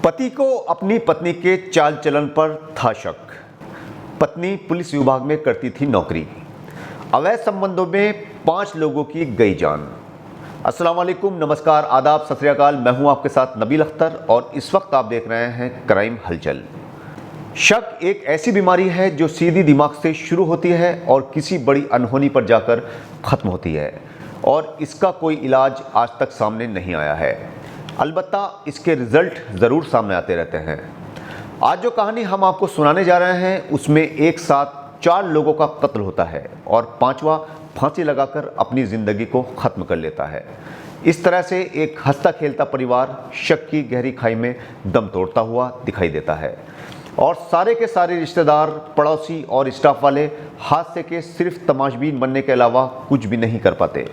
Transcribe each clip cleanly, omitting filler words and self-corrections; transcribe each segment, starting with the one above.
पति को अपनी पत्नी के चाल चलन पर था शक। पत्नी पुलिस विभाग में करती थी नौकरी। अवैध संबंधों में 5 लोगों की गई जान। अस्सलाम वालेकुम, नमस्कार, आदाब, सत श्री अकाल। मैं हूं आपके साथ नबील अख्तर और इस वक्त आप देख रहे हैं क्राइम हलचल। शक एक ऐसी बीमारी है जो सीधी दिमाग से शुरू होती है और किसी बड़ी अनहोनी पर जाकर ख़त्म होती है और इसका कोई इलाज आज तक सामने नहीं आया है। अलबत्ता इसके रिज़ल्ट ज़रूर सामने आते रहते हैं। आज जो कहानी हम आपको सुनाने जा रहे हैं उसमें एक साथ 4 लोगों का कत्ल होता है और 5वां फांसी लगाकर अपनी ज़िंदगी को ख़त्म कर लेता है। इस तरह से एक हंसता खेलता परिवार शक की गहरी खाई में दम तोड़ता हुआ दिखाई देता है और सारे के सारे रिश्तेदार, पड़ोसी और स्टाफ वाले हादसे के सिर्फ तमाशबीन बनने के अलावा कुछ भी नहीं कर पाते।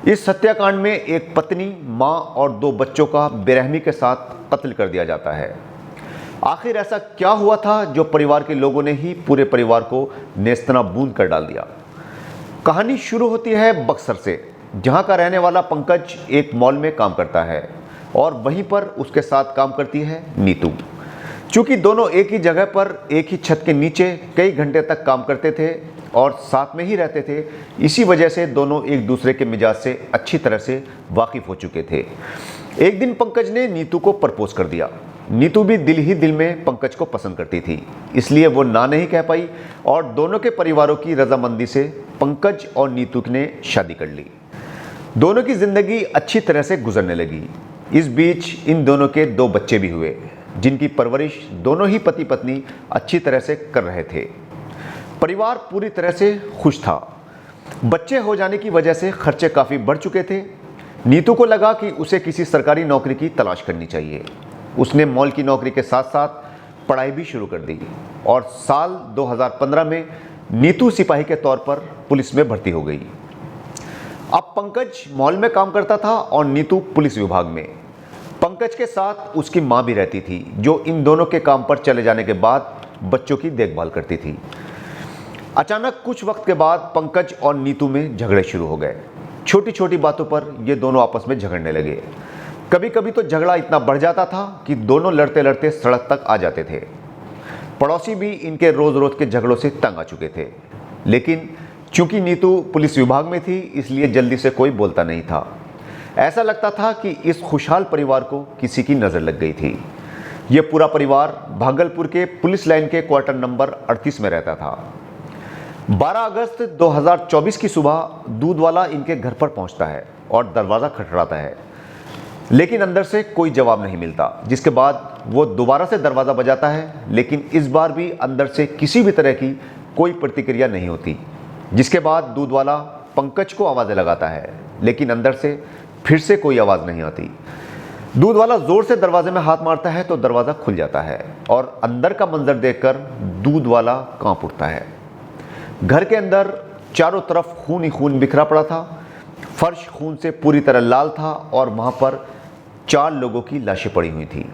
इस हत्याकांड में एक पत्नी, मां और 2 बच्चों का बेरहमी के साथ कत्ल कर दिया जाता है। आखिर ऐसा क्या हुआ था जो परिवार के लोगों ने ही पूरे परिवार को नेस्तनाबूद कर डाल दिया। कहानी शुरू होती है बक्सर से, जहां का रहने वाला पंकज एक मॉल में काम करता है और वहीं पर उसके साथ काम करती है नीतू। चूंकि दोनों एक ही जगह पर एक ही छत के नीचे कई घंटे तक काम करते थे और साथ में ही रहते थे, इसी वजह से दोनों एक दूसरे के मिजाज से अच्छी तरह से वाकिफ हो चुके थे। एक दिन पंकज ने नीतू को प्रपोज कर दिया। नीतू भी दिल ही दिल में पंकज को पसंद करती थी, इसलिए वो ना नहीं कह पाई और दोनों के परिवारों की रजामंदी से पंकज और नीतू ने शादी कर ली। दोनों की जिंदगी अच्छी तरह से गुजरने लगी। इस बीच इन दोनों के 2 बच्चे भी हुए, जिनकी परवरिश दोनों ही पति पत्नी अच्छी तरह से कर रहे थे। परिवार पूरी तरह से खुश था। बच्चे हो जाने की वजह से खर्चे काफ़ी बढ़ चुके थे। नीतू को लगा कि उसे किसी सरकारी नौकरी की तलाश करनी चाहिए। उसने मॉल की नौकरी के साथ साथ पढ़ाई भी शुरू कर दी और साल 2015 में नीतू सिपाही के तौर पर पुलिस में भर्ती हो गई। अब पंकज मॉल में काम करता था और नीतू पुलिस विभाग में। पंकज के साथ उसकी मां भी रहती थी, जो इन दोनों के काम पर चले जाने के बाद बच्चों की देखभाल करती थी। अचानक कुछ वक्त के बाद पंकज और नीतू में झगड़े शुरू हो गए। छोटी छोटी बातों पर ये दोनों आपस में झगड़ने लगे। कभी कभी तो झगड़ा इतना बढ़ जाता था कि दोनों लड़ते लड़ते सड़क तक आ जाते थे। पड़ोसी भी इनके रोज रोज के झगड़ों से तंग आ चुके थे, लेकिन चूंकि नीतू पुलिस विभाग में थी इसलिए जल्दी से कोई बोलता नहीं था। ऐसा लगता था कि इस खुशहाल परिवार को किसी की नज़र लग गई थी। ये पूरा परिवार भागलपुर के पुलिस लाइन के क्वार्टर नंबर 38 में रहता था। 12 अगस्त 2024 की सुबह दूध वाला इनके घर पर पहुंचता है और दरवाज़ा खटखटाता है, लेकिन अंदर से कोई जवाब नहीं मिलता। जिसके बाद वो दोबारा से दरवाज़ा बजाता है, लेकिन इस बार भी अंदर से किसी भी तरह की कोई प्रतिक्रिया नहीं होती। जिसके बाद दूध वाला पंकज को आवाज़ें लगाता है, लेकिन अंदर से फिर से कोई आवाज़ नहीं आती। दूध वाला ज़ोर से दरवाजे में हाथ मारता है तो दरवाज़ा खुल जाता है और अंदर का मंजर देखकर दूध वाला कांप उठता है। घर के अंदर चारों तरफ खून ही खून बिखरा पड़ा था। फर्श खून से पूरी तरह लाल था और वहाँ पर 4 लोगों की लाशें पड़ी हुई थी।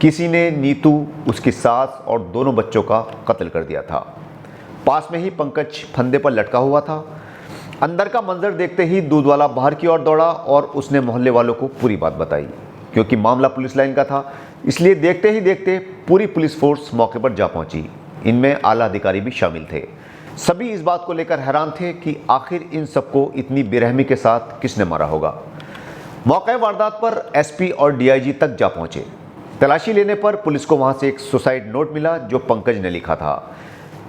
किसी ने नीतू, उसकी सास और दोनों बच्चों का कत्ल कर दिया था। पास में ही पंकज फंदे पर लटका हुआ था। अंदर का मंजर देखते ही दूध वाला बाहर की ओर दौड़ा और उसने मोहल्ले वालों को पूरी बात बताई। क्योंकि मामला पुलिस लाइन का था, इसलिए देखते ही देखते पूरी पुलिस फोर्स मौके पर जा पहुंची। इनमें आला अधिकारी भी शामिल थे। सभी इस बात को लेकर हैरान थे कि आखिर इन सबको इतनी बेरहमी के साथ किसने मारा होगा। मौके वारदात पर एसपी और डीआईजी तक जा पहुंचे। तलाशी लेने पर पुलिस को वहां से एक सुसाइड नोट मिला जो पंकज ने लिखा था,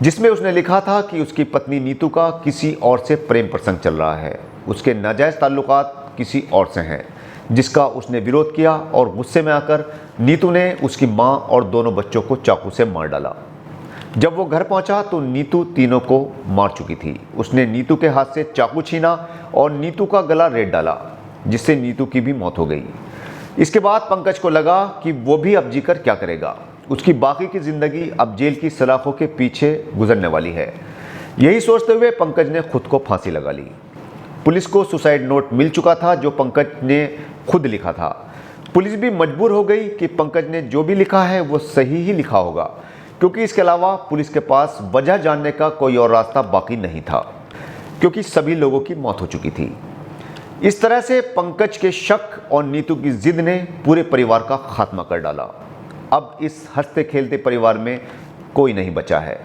जिसमें उसने लिखा था कि उसकी पत्नी नीतू का किसी और से प्रेम प्रसंग चल रहा है। उसके नाजायज़ ताल्लुकात किसी और से हैं, जिसका उसने विरोध किया और गुस्से में आकर नीतू ने उसकी मां और दोनों बच्चों को चाकू से मार डाला। जब वो घर पहुंचा तो नीतू तीनों को मार चुकी थी। उसने नीतू के हाथ से चाकू छीना और नीतू का गला रेत डाला, जिससे नीतू की भी मौत हो गई। इसके बाद पंकज को लगा कि वो भी अब जीकर क्या करेगा। उसकी बाकी की ज़िंदगी अब जेल की सलाखों के पीछे गुजरने वाली है। यही सोचते हुए पंकज ने खुद को फांसी लगा ली। पुलिस को सुसाइड नोट मिल चुका था जो पंकज ने खुद लिखा था। पुलिस भी मजबूर हो गई कि पंकज ने जो भी लिखा है वो सही ही लिखा होगा, क्योंकि इसके अलावा पुलिस के पास वजह जानने का कोई और रास्ता बाकी नहीं था, क्योंकि सभी लोगों की मौत हो चुकी थी। इस तरह से पंकज के शक और नीतू की जिद ने पूरे परिवार का खात्मा कर डाला अब इस हंसते खेलते परिवार में कोई नहीं बचा है।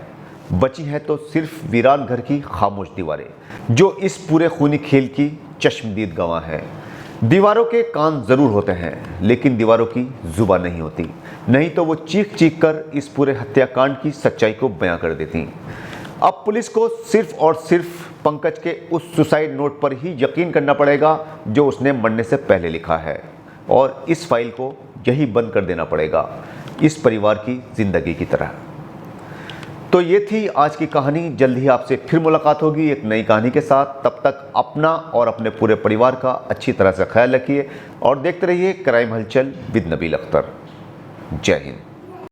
बची हैं तो सिर्फ वीरान घर की खामोश दीवारें, जो इस पूरे खूनी खेल की चश्मदीद गवाह हैं। दीवारों के कान ज़रूर होते हैं, लेकिन दीवारों की जुबान नहीं होती, नहीं तो वो चीख चीख कर इस पूरे हत्याकांड की सच्चाई को बयां कर देती। अब पुलिस को सिर्फ और सिर्फ पंकज के उस सुसाइड नोट पर ही यकीन करना पड़ेगा जो उसने मरने से पहले लिखा है, और इस फाइल को यही बंद कर देना पड़ेगा, इस परिवार की जिंदगी की तरह। तो ये थी आज की कहानी। जल्द ही आपसे फिर मुलाकात होगी एक नई कहानी के साथ। तब तक अपना और अपने पूरे परिवार का अच्छी तरह से ख्याल रखिए और देखते रहिए क्राइम हलचल विद नबील अख्तर। जय हिंद।